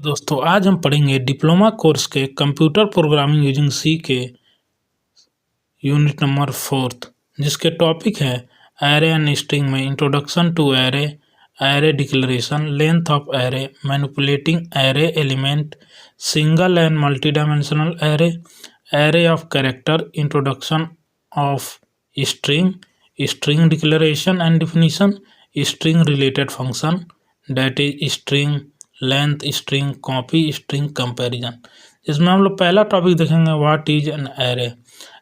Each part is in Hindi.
दोस्तों आज हम पढ़ेंगे डिप्लोमा कोर्स के कंप्यूटर प्रोग्रामिंग यूजिंग सी के यूनिट नंबर 4 जिसके टॉपिक है एरे एंड स्ट्रिंग में introduction to array, array declaration, length of array, manipulating array element, single and multi dimensional array, array of character, introduction of string, string declaration and definition, string related function that is string length, string copy, string comparison. इसमें हम लोग पहला टॉपिक देखेंगे what is an array.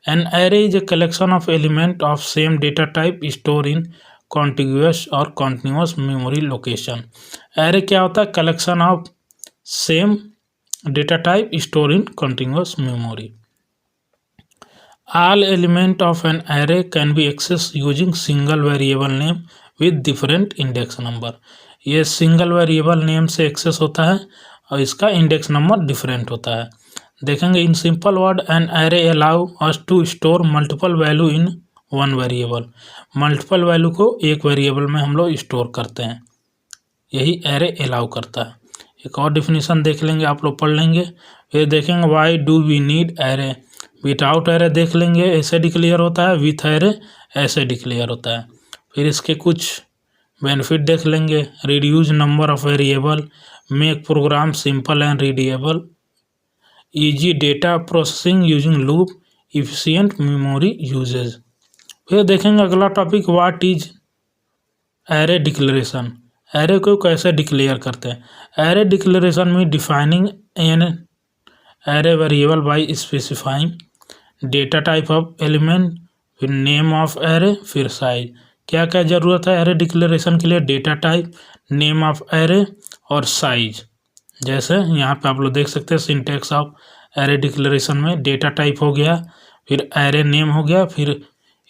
N array is a collection of element of same data type store in contiguous और कॉन्टिन्यूअस मेमोरी लोकेशन। एरे क्या होता है? Collection of same data type store in continuous memory. All element of an array can be accessed using single variable name with different index number। ये सिंगल वेरिएबल नेम से एक्सेस होता है और इसका इंडेक्स नंबर डिफरेंट होता है। देखेंगे in simple word an array allow us to store multiple value in one variable. Multiple value को एक वेरिएबल में हम लोग स्टोर करते हैं, यही एरे अलाउ करता है। एक और डिफिनीशन देख लेंगे, आप लोग पढ़ लेंगे। फिर देखेंगे why do we need array. Without array देख लेंगे ऐसे डिक्लेयर होता है, विथ एरे ऐसे डिक्लेयर होता है। फिर इसके कुछ बेनिफिट देख लेंगे। Reduce number of variable, make program simple and readable, easy data processing using loop, efficient memory usage. फिर देखेंगे अगला topic what is array declaration. Array को कैसे डिक्लेयर करते हैं? एरे डिक्लेरेशन में defining an array variable by specifying data type of element, फिर नेम ऑफ एरे, फिर साइज। क्या क्या ज़रूरत है एरे डिक्लेरेशन के लिए? Data type, name of array और साइज। जैसे यहाँ पे आप लोग देख सकते हैं सिंटैक्स ऑफ एरे डिक्लेरेशन में डेटा टाइप हो गया, फिर एरे नेम हो गया, फिर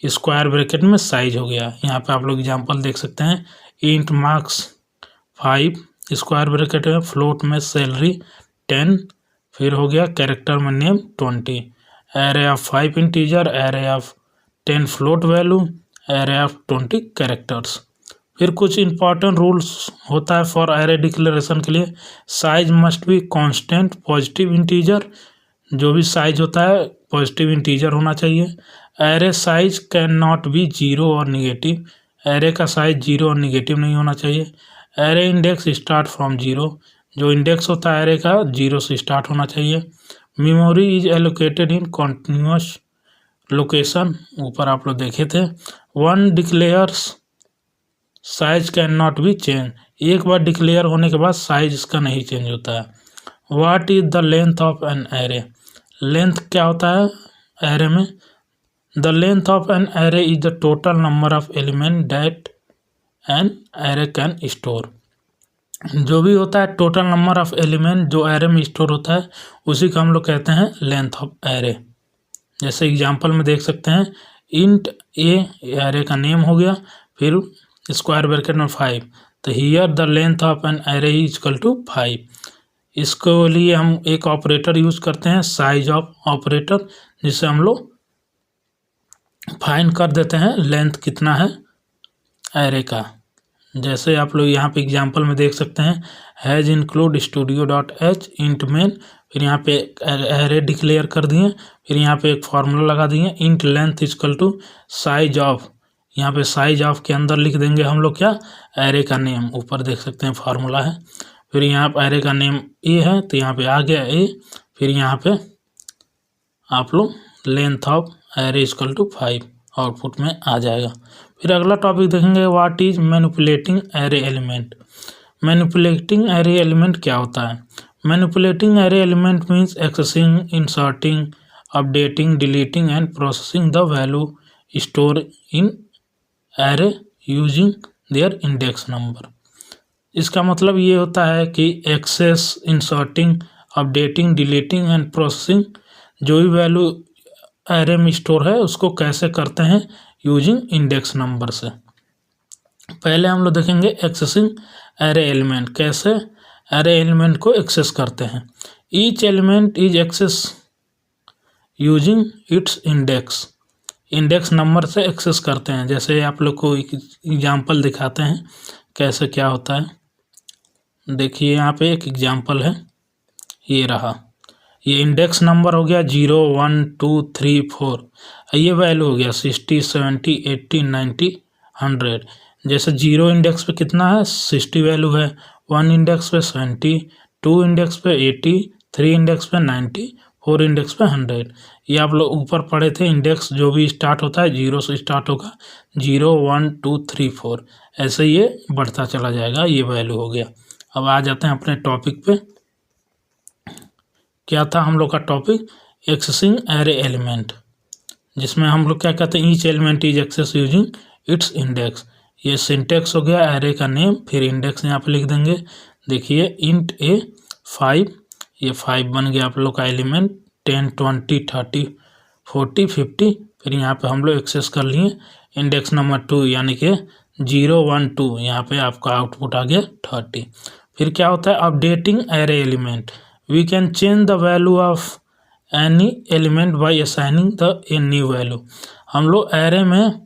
स्क्वायर ब्रैकेट में साइज हो गया। यहाँ पे आप लोग एग्जांपल देख सकते हैं, इंट मार्क्स 5 स्क्वायर ब्रैकेट में, फ्लोट में सैलरी 10, फिर हो गया कैरेक्टर में name 20, array of 5 integer, array of 10 float value, array of 20 characters. फिर कुछ इंपॉर्टेंट रूल्स होता है फॉर एरे डिक्लेरेशन के लिए। Size must be constant positive integer, जो भी साइज होता है पॉजिटिव इंटीजर होना चाहिए। Array size can not be zero और निगेटिव, एरे का साइज जीरो और निगेटिव नहीं होना चाहिए। Array index start from zero, जो इंडेक्स होता है एरे का जीरो से स्टार्ट होना चाहिए। Memory is allocated in continuous location, ऊपर आप लोग देखे थे। One declares size can not be change, एक बार डिक्लेयर होने के बाद साइज इसका नहीं चेंज होता है। What is the length of an array. Length क्या होता है एरे में? The length of an array is the total number of element that an array can store. जो भी होता है टोटल नंबर ऑफ एलिमेंट जो एरे में स्टोर होता है उसी को हम लोग कहते हैं लेंथ ऑफ एरे। जैसे एग्जांपल में देख सकते हैं, इंट ए एरे का नेम हो गया, फिर स्क्वायर ब्रैकेट में 5, तो here the length of an array is equal to 5। इसको लिए हम एक ऑपरेटर यूज करते हैं, साइज ऑफ ऑपरेटर, जिससे हम लोग फाइंड कर देते हैं लेंथ कितना है एरे का। जैसे आप लोग यहाँ पे एग्जांपल में देख सकते हैं, has include studio dot h int main, फिर यहाँ पे एरे डिक्लेयर कर दिए, फिर यहाँ पे एक फार्मूला लगा दिए, int length equal to size of, यहाँ पे साइज ऑफ के अंदर लिख देंगे हम लोग क्या, एरे का नेम। ऊपर देख सकते हैं फार्मूला है, फिर यहाँ पे एरे का नेम ए है तो यहाँ पे आ गया ए, फिर यहाँ पे आप लोग length of array equal to 5 output में आ जाएगा। फिर अगला टॉपिक देखेंगे what is manipulating array element. Manipulating array element क्या होता है? Manipulating array element means accessing, inserting, updating, deleting and processing the value store in array using their index number. इसका मतलब ये होता है कि access, inserting, updating, deleting and processing, जो भी वैल्यू एरे में स्टोर है उसको कैसे करते हैं, यूजिंग इंडेक्स नंबर से। पहले हम लोग देखेंगे एक्सेसिंग एरे एलिमेंट, कैसे एरे एलिमेंट को एक्सेस करते हैं। Each element is access using its index, index number से एक्सेस करते हैं। जैसे आप लोग को एक एग्जांपल दिखाते हैं कैसे क्या होता है। देखिए यहाँ पे एक एग्जांपल है, ये रहा, ये इंडेक्स नंबर हो गया 0 1 2 3 4। ये वैल्यू हो गया 60 70 80 90 100। जैसे 0 इंडेक्स पे कितना है 60 वैल्यू है, 1 इंडेक्स पे 70, 2 इंडेक्स पे 80, 3 इंडेक्स पे 90, 4 इंडेक्स पे 100। ये आप लोग ऊपर पढ़े थे, इंडेक्स जो भी स्टार्ट होता है 0 से स्टार्ट होगा, 0 1 2 3 4, ऐसे ये बढ़ता चला जाएगा। ये वैल्यू हो गया। अब आ जाते हैं अपने टॉपिक पे। क्या था हम लोग का टॉपिक? एक्सेसिंग एरे एलिमेंट, जिसमें हम लोग क्या कहते हैं, each element is access using its index. ये सिंटेक्स हो गया एरे का नेम, फिर इंडेक्स यहाँ पे लिख देंगे। देखिए इंट ए 5, ये 5 बन गया आप लोग का एलिमेंट, 10 20 30 40 50, फिर यहाँ पे हम लोग एक्सेस कर लिए। इंडेक्स नंबर 2 यानी कि 0 1 2, यहाँ पे आपका आउटपुट आ गया 30। फिर क्या होता है? Updating array element, we can change the value of any element by assigning the a new value. हम लोग एरे में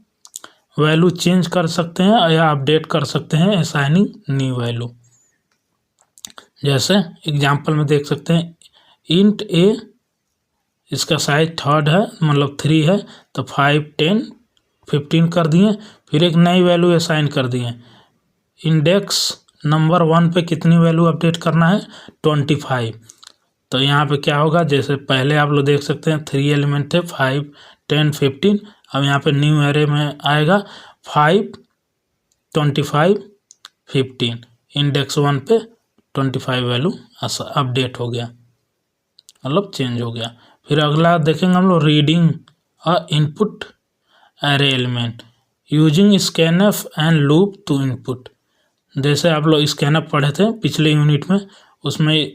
वैल्यू चेंज कर सकते हैं या अपडेट कर सकते हैं असाइनिंग न्यू वैल्यू। जैसे एग्जांपल में देख सकते हैं, इंट ए, इसका साइज 3 है, मतलब 3 है, तो 5 10 15 कर दिए। फिर एक नई वैल्यू असाइन कर दिए। इंडेक्स नंबर 1 पे कितनी वैल्यू अपडेट करना है? 25। तो यहाँ पे क्या होगा, जैसे पहले आप लोग देख सकते हैं 3 एलिमेंट थे, 5 10 15। अब यहाँ पे न्यू एरे में आएगा 5 25 15, इंडेक्स 1 पे 25 वैल्यू अपडेट हो गया, मतलब चेंज हो गया। फिर अगला देखेंगे हम लोग, reading a input array element using scanf and loop to input. जैसे आप लोग स्कैनफ पढ़े थे पिछले यूनिट में, उसमें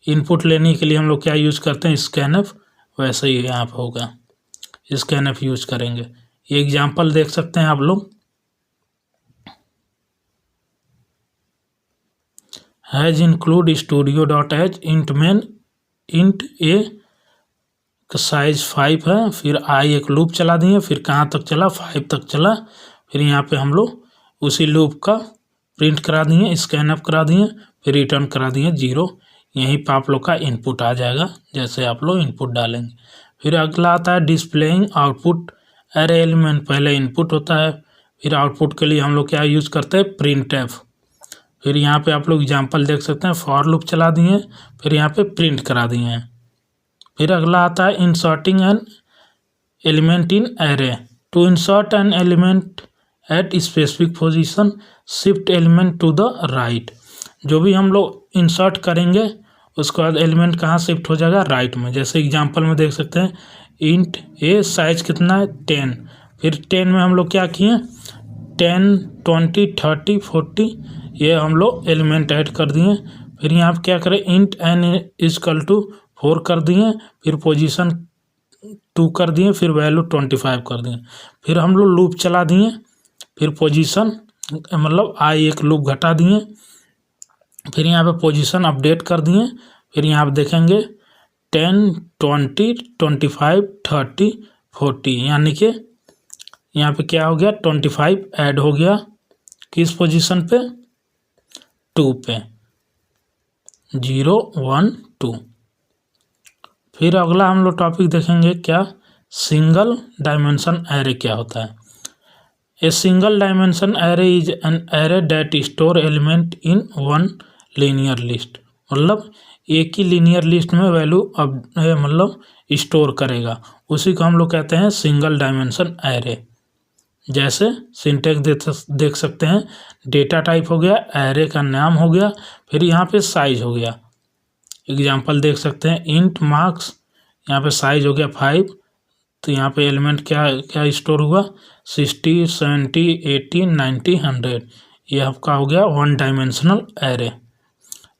इनपुट लेने के लिए हम लोग क्या यूज करते हैं? स्कैनफ। वैसे ही यहाँ पे होगा, स्कैनफ यूज करेंगे। ये एग्जांपल देख सकते हैं आप लोग, hash include studio dot h int main int a का साइज 5 है, फिर आई एक लूप चला दिए, फिर कहाँ तक चला? 5 तक चला। फिर यहाँ पे हम लोग उसी लूप का प्रिंट करा दिए, स्कैनअप करा दिए, फिर रिटर्न करा दिए 0। यहीं पर आप लोग का इनपुट आ जाएगा, जैसे आप लोग इनपुट डालेंगे। फिर अगला आता है डिस्प्लेइंग आउटपुट एरे एलिमेंट। पहले इनपुट होता है, फिर आउटपुट के लिए हम लोग क्या यूज़ करते हैं? प्रिंटएफ। फिर यहाँ पे आप लोग एग्जांपल देख सकते हैं, फॉर लूप चला दिए, फिर यहाँ पे प्रिंट करा दिए हैं। फिर अगला आता है inserting an element in array. To insert an element at specific position, shift element to the right. जो भी हम लोग इंसर्ट करेंगे उसके बाद एलिमेंट कहाँ शिफ्ट हो जाएगा? राइट में। जैसे एग्जांपल में देख सकते हैं, इंट ए साइज कितना है? 10। फिर 10 में हम लोग क्या किए? 10 20 30 40 ये हम लोग एलिमेंट ऐड कर दिए। फिर यहाँ पे क्या करें? इंट एन इजकल टू 4 कर दिए, फिर पोजीशन 2 कर दिए, फिर वैल्यू 25 कर दिए। फिर हम लोग लूप चला दिए, फिर पोजीशन मतलब आई एक लूप घटा दिए, फिर यहाँ पे पोजीशन अपडेट कर दिए। फिर यहाँ पे देखेंगे 10 20 25 30 40, यानी कि यहाँ पे क्या हो गया? 25 ऐड हो गया किस पोजीशन पे? 2 पे, 0 1 2। फिर अगला हम लोग टॉपिक देखेंगे, क्या? सिंगल डायमेंशन एरे क्या होता है? A single dimension array is an array that store element in one linear list. मतलब एक ही लीनियर लिस्ट में वैल्यू अब मतलब स्टोर करेगा, उसी को हम लोग कहते हैं सिंगल डायमेंशन एरे। जैसे सिंटेक्स देख सकते हैं, डेटा टाइप हो गया, एरे का नाम हो गया, फिर यहाँ पे साइज हो गया। एग्जांपल देख सकते हैं, इंट मार्क्स, यहाँ पे साइज हो गया 5, तो यहाँ पे एलिमेंट क्या क्या स्टोर हुआ? 60 70 80 90 100। ये आपका हो गया वन डायमेंशनल एरे।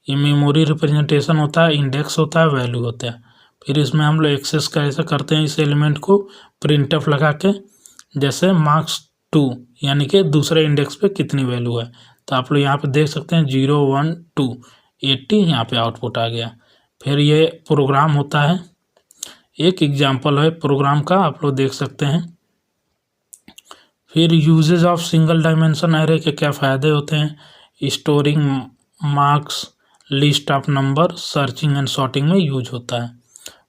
ये मेमोरी रिप्रेजेंटेशन होता है, इंडेक्स होता है, वैल्यू होता है। फिर इसमें हम लोग एक्सेस कैसे करते हैं इस एलिमेंट को? प्रिंटफ लगा के, जैसे मार्क्स 2 यानी कि दूसरे इंडेक्स पे कितनी वैल्यू है, तो आप लोग यहाँ पे देख सकते हैं 0 1 2 80, यहाँ पे आउटपुट आ गया। फिर ये प्रोग्राम होता है, एक एग्जांपल है प्रोग्राम का, आप लोग देख सकते हैं। फिर usage of single dimension array के क्या फ़ायदे होते हैं? Storing marks, list of number, searching and sorting में यूज होता है।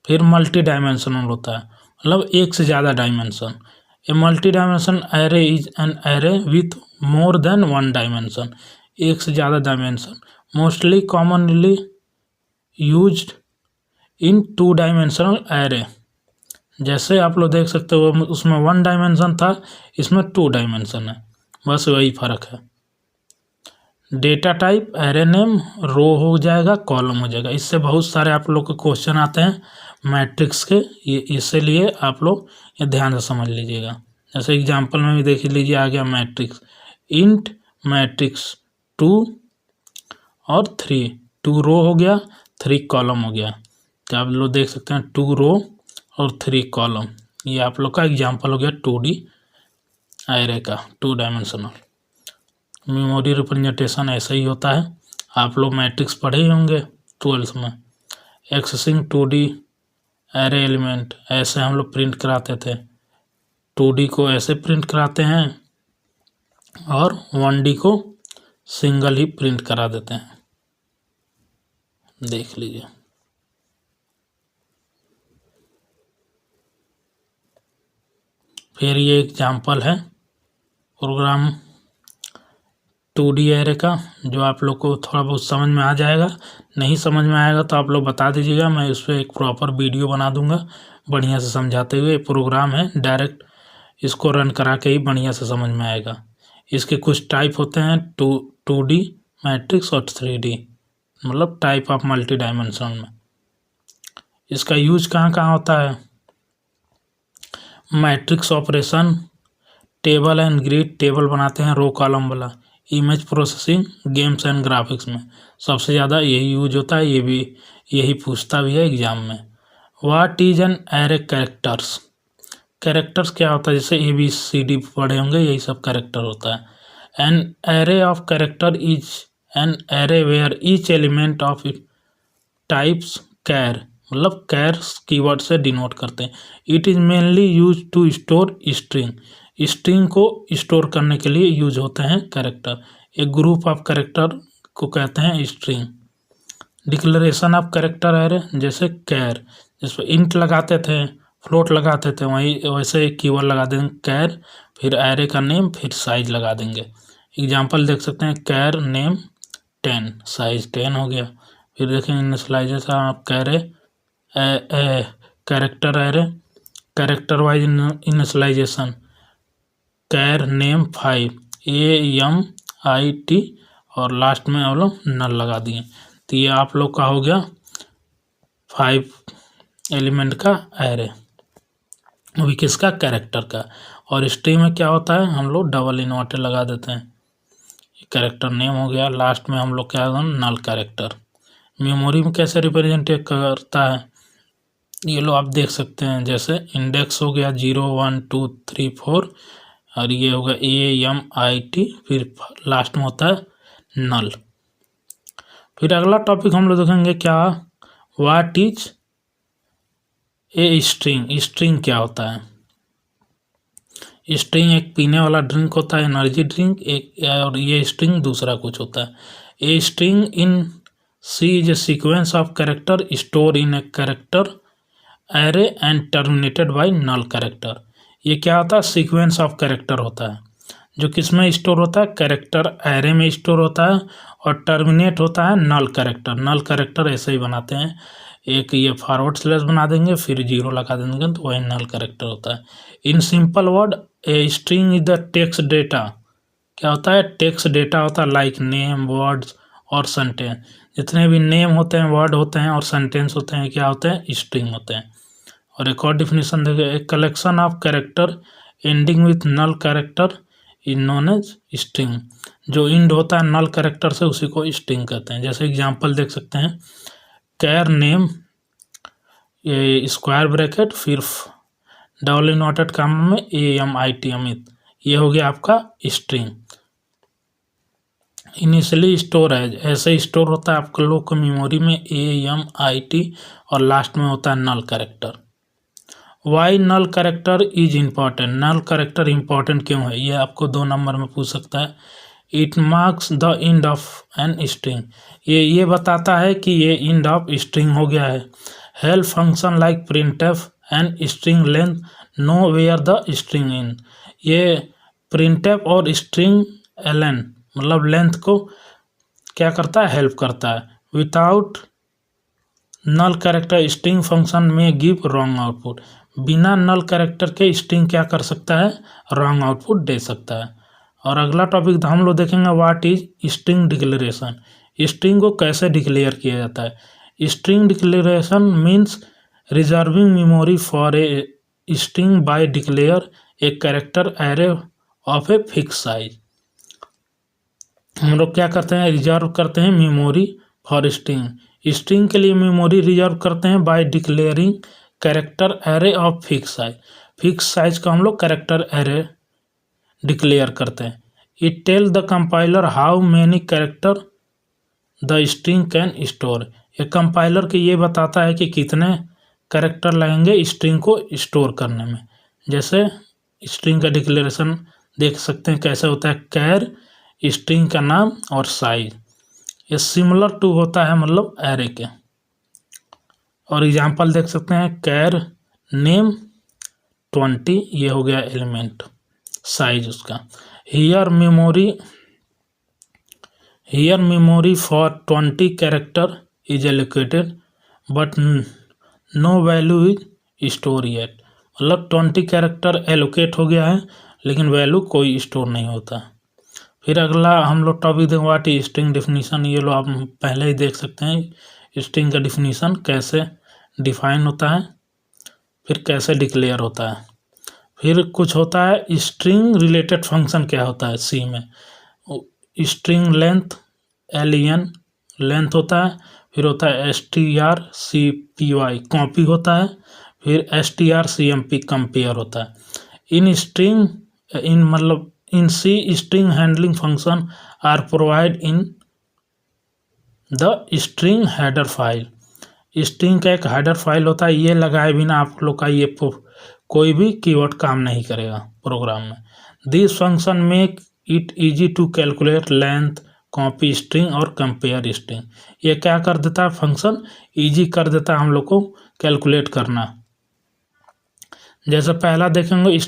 फिर मल्टी डायमेंशनल होता है, मतलब एक से ज़्यादा dimension. A multi dimension array is an array with more than one dimension, एक से ज़्यादा dimension. Mostly commonly used in two dimensional array. जैसे आप लोग देख सकते हो उसमें वन डायमेंशन था, इसमें टू डायमेंशन है, बस वही फर्क है। डेटा टाइप एरे नेम रो हो जाएगा, कॉलम हो जाएगा। इससे बहुत सारे आप लोग के क्वेश्चन आते हैं मैट्रिक्स के, ये इसीलिए आप लोग ये ध्यान से समझ लीजिएगा। जैसे एग्जांपल में भी देख लीजिए, आ गया मैट्रिक्स इंट मैट्रिक्स 2 और 3, 2 रो हो गया, 3 कॉलम हो गया। तो आप लोग देख सकते हैं 2 रो और 3 कॉलम, ये आप लोग का एग्जांपल हो गया 2D एरे का, 2 डायमेंशनल। मेमोरी रिप्रेजेंटेशन ऐसा ही होता है, आप लोग मैट्रिक्स पढ़े ही होंगे 12th में। एक्सेसिंग 2D एरे एलिमेंट, ऐसे हम लोग प्रिंट कराते थे, 2D को ऐसे प्रिंट कराते हैं और 1D को सिंगल ही प्रिंट करा देते हैं, देख लीजिए। फिर ये एग्जांपल है प्रोग्राम 2D एरे का, जो आप लोग को थोड़ा बहुत समझ में आ जाएगा। नहीं समझ में आएगा तो आप लोग बता दीजिएगा, मैं इस पर एक प्रॉपर वीडियो बना दूंगा बढ़िया से समझाते हुए। प्रोग्राम है, डायरेक्ट इसको रन करा के ही बढ़िया से समझ में आएगा। इसके कुछ टाइप होते हैं, 2D मैट्रिक्स और 3D, मतलब टाइप ऑफ मल्टी डायमेंशन में। इसका यूज कहाँ कहाँ होता है? Matrix operation, table and grid, table बनाते हैं रो कॉलम वाला। Image processing, games and graphics में सबसे ज़्यादा यही यूज होता है, ये भी यही पूछता भी है एग्जाम में। What is an array characters, characters क्या होता है? जैसे ABCD पढ़े होंगे, यही सब कैरेक्टर होता है। An array of character is an array where each element of it types char, मतलब कैर कीवर्ड से डिनोट करते हैं। It is mainly use to store string, string को स्टोर करने के लिए यूज होते हैं कैरेक्टर। एक ग्रुप ऑफ कैरेक्टर को कहते हैं string. Declaration of character array, जैसे कैर, जिसमें इंट लगाते थे, फ्लोट लगाते थे, वही वैसे एक कीवर्ड लगा देंगे कैर, फिर एरे का नेम, फिर साइज लगा देंगे। एग्जांपल देख सकते हैं, कैर नेम 10, साइज 10 हो गया। फिर देखेंगे initialization of char character array, character wise initialization, char name 5, AMIT, और लास्ट में हम लोग नल लगा दिए। तो ये आप लोग का हो गया 5 एलिमेंट का एरे, अभी किसका? कैरेक्टर का। और स्ट्रिंग में क्या होता है, हम लोग डबल इन्वर्टेड लगा देते हैं। कैरेक्टर नेम हो गया, लास्ट में हम लोग क्या नल कैरेक्टर। मेमोरी में कैसे रिप्रेजेंट करता है, ये लो आप देख सकते हैं, जैसे इंडेक्स हो गया 0 1 2 3 4, और ये होगा AMIT, फिर लास्ट में होता है नल। फिर अगला टॉपिक हम लोग देखेंगे क्या, what is a string, string क्या होता है? स्ट्रिंग एक पीने वाला ड्रिंक होता है, एनर्जी ड्रिंक एक, और ये स्ट्रिंग दूसरा कुछ होता है। A string in C is a sequence of character store in a character array and terminated by null character. ये क्या होता है? सीक्वेंस ऑफ कैरेक्टर होता है, जो किस में स्टोर होता है? कैरेक्टर एरे में स्टोर होता है, और टर्मिनेट होता है नल कैरेक्टर। नल कैरेक्टर ऐसे ही बनाते हैं, एक ये फॉरवर्ड स्लैश बना देंगे, फिर 0 लगा देंगे, तो वही नल कैरेक्टर होता है। इन simple word, a string is the text data, क्या होता है? टेक्स्ट डेटा होता है, लाइक नेम, वर्ड्स और सेंटेंस। जितने भी नेम होते हैं, वर्ड होते हैं और सेंटेंस होते हैं, क्या होते हैं? स्ट्रिंग होते हैं। और एक और डिफिनेशन देखिए, a collection of character ending with null character is known as string. जो इंड होता है नल कैरेक्टर से, उसी को स्ट्रिंग कहते हैं। जैसे एग्जांपल देख सकते हैं, कैर नेम, ये स्क्वायर ब्रैकेट, फिर डबल इन्वर्टेड कॉमा में AMIT, अमित, ये हो गया आपका स्ट्रिंग। इनिशियली स्टोर है, ऐसे स्टोर होता है आपके लोग को मेमोरी में AMIT, और लास्ट में होता है null character. Why null character is important, null character important क्यों है? ये आपको 2 नंबर में पूछ सकता है। It marks the end of an string, ये बताता है कि ये एंड ऑफ स्ट्रिंग हो गया है। Help function like printf and string length know where the string in, ये प्रिंटफ और स्ट्रिंग एलन मतलब लेंथ को क्या करता है, हेल्प करता है। Without null character string function में गिव रॉन्ग आउटपुट, बिना नल कैरेक्टर के स्ट्रिंग क्या कर सकता है, रॉन्ग आउटपुट दे सकता है। और अगला टॉपिक हम लोग देखेंगे what is string declaration, string को कैसे डिक्लेयर किया जाता है। String declaration means reserving memory for a string by declare a character array of a fix size, हम लोग क्या करते हैं, रिजर्व करते हैं मेमोरी फॉर स्ट्रिंग, स्ट्रिंग के लिए मेमोरी रिजर्व करते हैं by declaring character array of fix size, fix size का हम लोग कैरेक्टर एरे डिक्लेयर करते हैं। It tell the compiler how many character the string can store, ये कंपाइलर के ये बताता है कि कितने कैरेक्टर लगेंगे स्ट्रिंग को स्टोर करने में। जैसे स्ट्रिंग का डिक्लेरेशन देख सकते हैं कैसे होता है, कैर स्ट्रिंग का नाम और साइज, ये सिमिलर टू होता है मतलब एरे के। और एग्जांपल देख सकते हैं, कैर नेम 20, ये हो गया एलिमेंट साइज उसका। Here memory for 20 character is allocated but no value is store yet, मतलब 20 कैरेक्टर एलोकेट हो गया है लेकिन वैल्यू कोई स्टोर नहीं होता। फिर अगला हम लोग टॉपिक देखें व्हाट इज स्ट्रिंग डिफिनीशन, ये लोग आप पहले ही देख सकते हैं स्ट्रिंग का डिफिनीशन कैसे डिफाइन होता है, फिर कैसे डिक्लेयर होता है। फिर कुछ होता है स्ट्रिंग रिलेटेड फंक्शन, क्या होता है सी में, स्ट्रिंग लेंथ len लेंथ होता है, फिर होता है strcpy कॉपी होता है, फिर strcmp कंपेयर होता है। In C string handling function are provide in the string header file, string का एक हेडर फाइल होता है, ये लगाए बिना आप लोग का ये कोई भी कीवर्ड काम नहीं करेगा प्रोग्राम में। This function make it easy to calculate length, copy string और कंपेयर स्ट्रिंग, ये क्या कर देता है फंक्शन, इजी कर देता है हम लोग को कैलकुलेट करना। जैसे पहला देखेंगे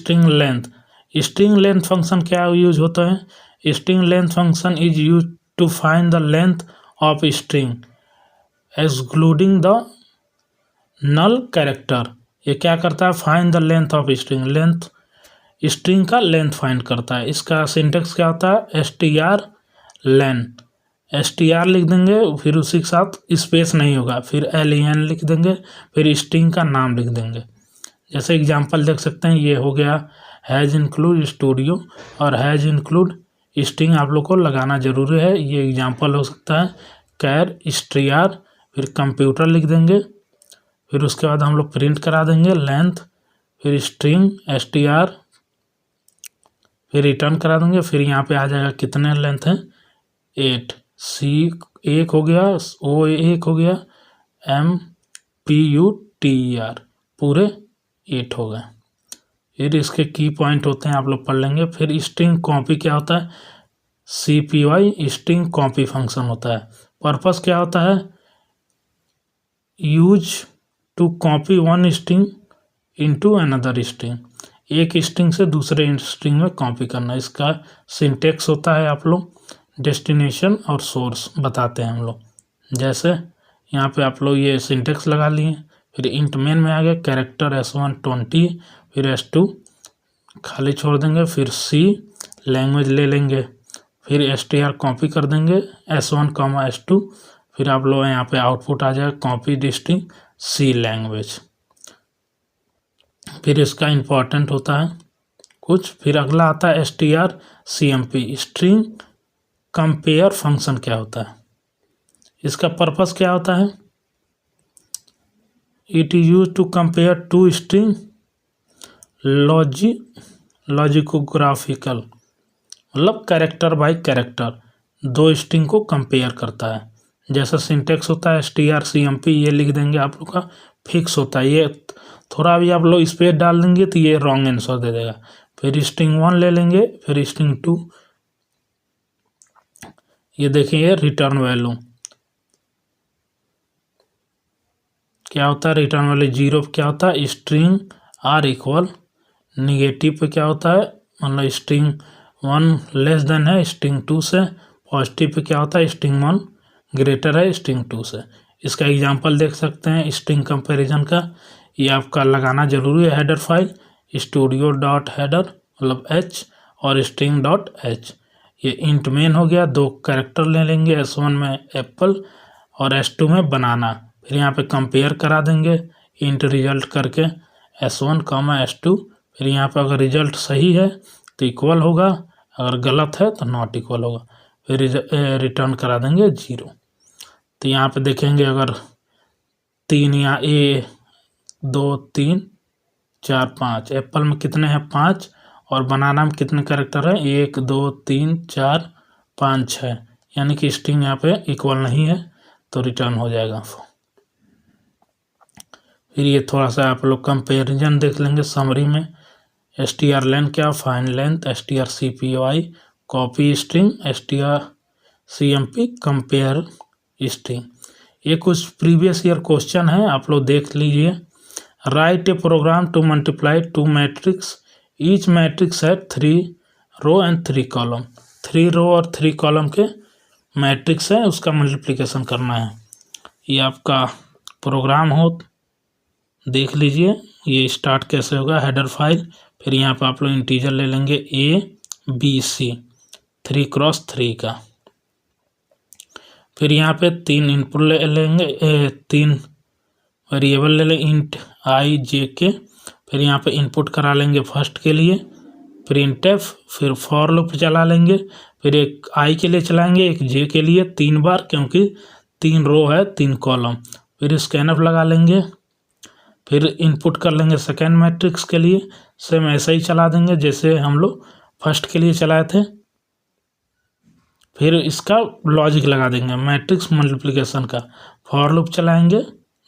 स्ट्रिंग लेंथ फंक्शन क्या यूज होता है, string length function is use to find the length of string excluding the null character, ये क्या करता है, find the length of string, length string का लेंथ फाइंड करता है। इसका सिंटेक्स क्या होता है, str len, str लिख देंगे फिर उसी के साथ स्पेस नहीं होगा, फिर len लिख देंगे, फिर स्ट्रिंग का नाम लिख देंगे। जैसे एग्जांपल देख सकते हैं, ये हो गया हैज इंक्लूड स्टूडियो और हैज इंक्लूड स्ट्रिंग आप लोग को लगाना जरूरी है, ये एग्जांपल हो सकता है कैर str, फिर कंप्यूटर लिख देंगे, फिर उसके बाद हम लोग प्रिंट करा देंगे लेंथ, फिर स्ट्रिंग str, फिर रिटर्न करा देंगे, फिर यहाँ पे आ जाएगा कितने लेंथ है 8, C 1 हो गया, O 1 हो गया, MPUTER पूरे 8 हो गए। फिर इसके की पॉइंट होते हैं आप लोग पढ़ लेंगे। फिर स्ट्रिंग कॉपी क्या होता है, CPY स्ट्रिंग कॉपी फंक्शन होता है। पर्पस क्या होता है, use to copy one string into another string, एक स्ट्रिंग से दूसरे स्ट्रिंग में कॉपी करना। इसका सिंटेक्स होता है आप लोग डेस्टिनेशन और सोर्स बताते हैं हम लोग। जैसे यहाँ पे आप लोग ये सिंटेक्स लगा लिए, फिर इंट मेन में आ गया कैरेक्टर S1 20, फिर S2 खाली छोड़ देंगे, फिर C लैंग्वेज ले लेंगे, फिर str कॉपी कर देंगे S1, S2, फिर आप लोग यहाँ पे आउटपुट आ जाएगा कॉपी स्ट्रिंग C लैंग्वेज। फिर इसका इम्पोर्टेंट होता है कुछ, फिर अगला आता है strcmp स्ट्रिंग कंपेयर फंक्शन क्या होता है, इसका पर्पस क्या होता है, it is use to compare two string lexicographical, मतलब कैरेक्टर बाय कैरेक्टर दो स्ट्रिंग को कंपेयर करता है। जैसा सिंटेक्स होता है strcmp, ये लिख देंगे आप लोग का फिक्स होता है, ये थोड़ा भी आप लोग स्पेस डाल देंगे तो ये रॉन्ग आंसर दे देगा। फिर स्ट्रिंग 1 ले लेंगे, फिर स्ट्रिंग 2, ये देखिए रिटर्न वैल्यू क्या होता है, रिटर्न वैल्यू 0 पे क्या होता है, स्ट्रिंग आर इक्वल, निगेटिव पे क्या होता है, मतलब स्ट्रिंग 1 लेस देन है स्ट्रिंग 2 से, पॉजिटिव पे क्या होता है, स्ट्रिंग 1 ग्रेटर है स्ट्रिंग 2 से। इसका एग्जांपल देख सकते हैं स्ट्रिंग कंपैरिजन का। ये आपका लगाना जरूरी है header file studio dot header मतलब h और स्ट्रिंग डॉट h। ये इंट मेन हो गया, 2 कैरेक्टर ले लेंगे, s1 में एप्पल और s2 में बनाना। फिर यहाँ पे कंपेयर करा देंगे इंट रिजल्ट करके s1 कॉमा s2। फिर यहाँ पे अगर रिजल्ट सही है तो इक्वल होगा, अगर गलत है तो नॉट इक्वल होगा। फिर रिटर्न करा देंगे 0। तो यहाँ पे देखेंगे अगर 3 या 1 2 3 4 5 एप्पल में कितने हैं 5 और बनाना में कितने कैरेक्टर हैं 1 2 3 4 5 6, यानी कि स्ट्रिंग यहाँ पे इक्वल नहीं है तो रिटर्न हो जाएगा। फिर ये थोड़ा सा आप लोग कंपेरिजन देख लेंगे समरी में। strlen क्या, find length, strcpy copy string, strcmp compare string. ये कुछ प्रीवियस ईयर क्वेश्चन है, आप लोग देख लीजिए। Write a program to multiply 2 matrix, each matrix है 3 रो एंड 3 कॉलम। 3 रो और 3 कॉलम के मैट्रिक्स है, उसका मल्टीप्लिकेशन करना है। ये आपका प्रोग्राम हो देख लीजिए। ये स्टार्ट कैसे होगा, हेडर फाइल, फिर यहाँ पर आप लोग इंटीजर ले लेंगे ABC 3x3 का। फिर यहाँ पे 3 इनपुट ले लेंगे, 3 वेरिएबल ले लेंगे इंट i j के। फिर यहाँ पे इनपुट करा लेंगे फर्स्ट के लिए printf, फिर फॉर लूप चला लेंगे, फिर एक i के लिए चलाएंगे, एक j के लिए 3 बार, क्योंकि 3 रो है 3 कॉलम। फिर स्कैनफ लगा लेंगे, फिर इनपुट कर लेंगे सेकेंड मैट्रिक्स के लिए, सेम ऐसा ही चला देंगे जैसे हम लोग फर्स्ट के लिए चलाए थे। फिर इसका लॉजिक लगा देंगे मैट्रिक्स मल्टीप्लिकेशन का, फॉर लूप चलाएंगे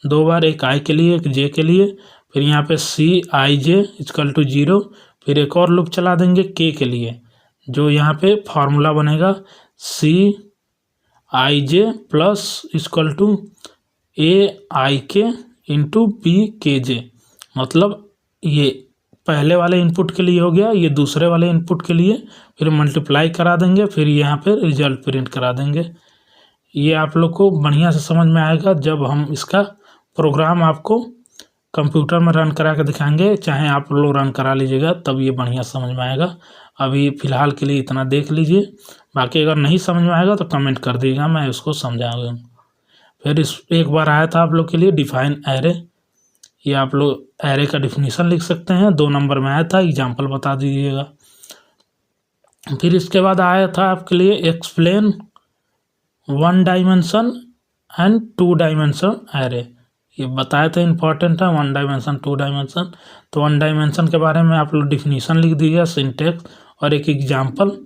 2 बार, एक i के लिए एक j के लिए। फिर यहाँ पे Cij इक्वल टू 0, फिर एक और लूप चला देंगे k के लिए, जो यहाँ पे फार्मूला बनेगा Cij plus equal to Aik into BKJ। मतलब ये पहले वाले इनपुट के लिए हो गया, ये दूसरे वाले इनपुट के लिए, फिर मल्टीप्लाई करा देंगे, फिर यहाँ पे रिजल्ट प्रिंट करा देंगे। ये आप लोग को बढ़िया से समझ में आएगा जब हम इसका प्रोग्राम आपको कंप्यूटर में रन करा के दिखाएंगे, चाहे आप लोग रन करा लीजिएगा तब ये बढ़िया समझ में आएगा। अभी फ़िलहाल के लिए इतना देख लीजिए, बाकी अगर नहीं समझ में आएगा तो कमेंट कर दीजिएगा, मैं उसको समझाऊंगा। फिर इस एक बार आया था आप लोग के लिए डिफाइन एरे, ये आप लोग एरे का डिफिनीशन लिख सकते हैं, 2 नंबर में आया था, एग्जाम्पल बता दीजिएगा। फिर इसके बाद आया था आपके लिए explain 1 dimension and 2 dimension array. ये बताया था इम्पॉर्टेंट है 1 डायमेंशन 2 डायमेंशन। तो 1 डायमेंशन के बारे में आप लोग डिफिनीशन लिख दीजिए, सिंटेक्स और एक एग्जाम्पल,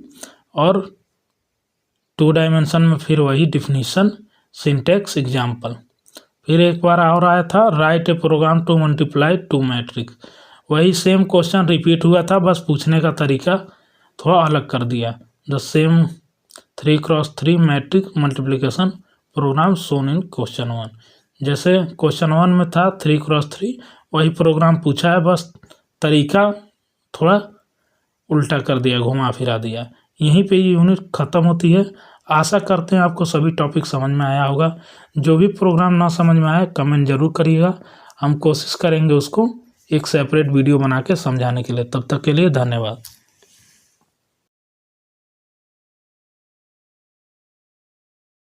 और 2 डायमेंशन में फिर वही डिफिनीशन सिंटेक्स एग्जाम्पल। फिर एक बार और आया था right a program to multiply 2 matrix, वही सेम क्वेश्चन रिपीट हुआ था, बस पूछने का तरीका थोड़ा अलग कर दिया। The same 3x3 matrix multiplication program shown in question 1, जैसे क्वेश्चन 1 में था 3x3 वही प्रोग्राम पूछा है, बस तरीका थोड़ा उल्टा कर दिया, घुमा फिरा दिया। यहीं पे ये यूनिट ख़त्म होती है। आशा करते हैं आपको सभी टॉपिक समझ में आया होगा। जो भी प्रोग्राम ना समझ में आए कमेंट ज़रूर करिएगा, हम कोशिश करेंगे उसको एक सेपरेट वीडियो बना के समझाने के लिए। तब तक के लिए धन्यवाद।